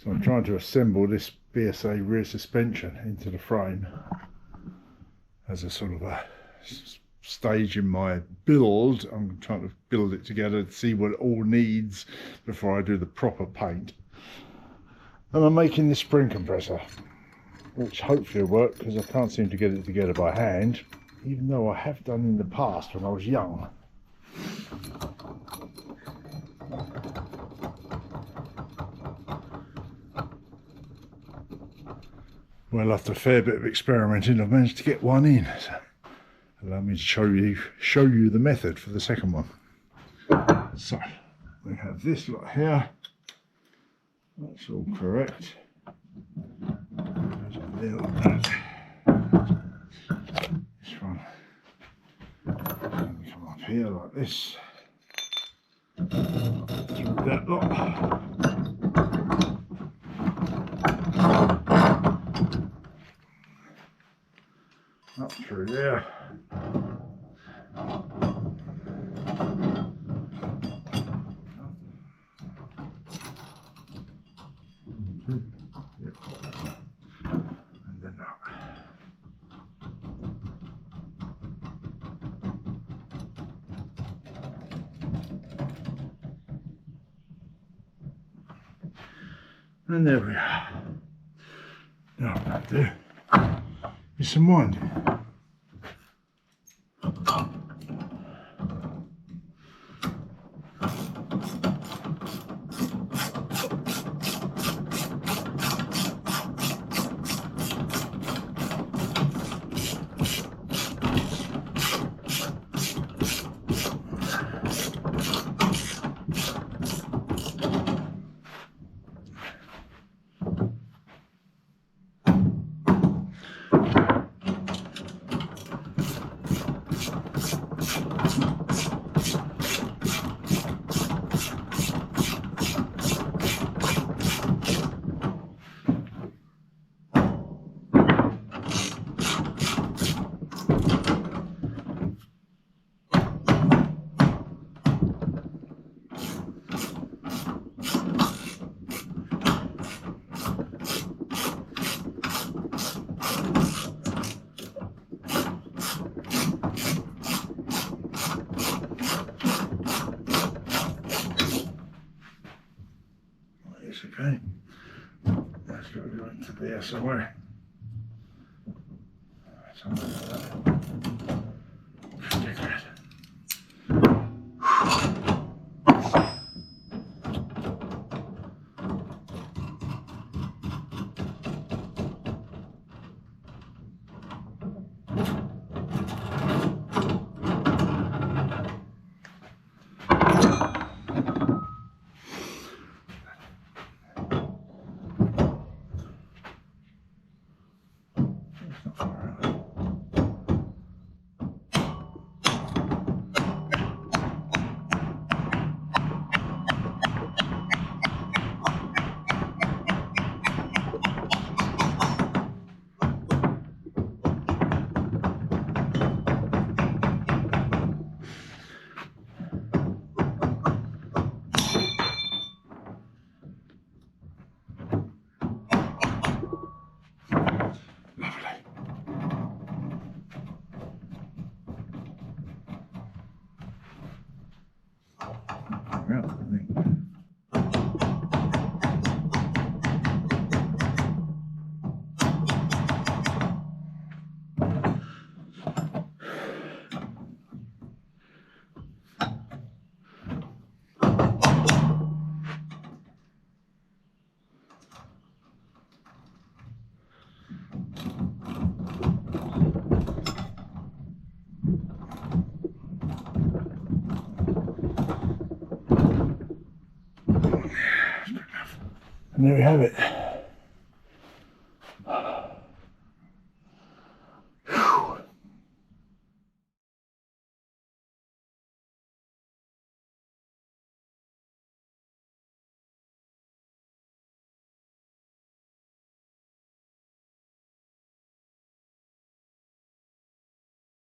So I'm trying to assemble this BSA rear suspension into the frame as a sort of a stage in my build. I'm trying to build it together to see what it all needs before I do the proper paint. And I'm making this spring compressor, which hopefully will work because I can't seem to get it together by hand, even though I have done in the past when I was young. Well, after a fair bit of experimenting, I've managed to get one in. So allow me to show you the method for the second one. So we have this lot here. That's all correct. There's a nail like that. This one can come up here like this. Through that lot. Up through there. And then up. And there we are. Now what I'll do is some winding. Okay, that's got to go into there somewhere. Something like that. Take that. Yeah, I think. And there we have it.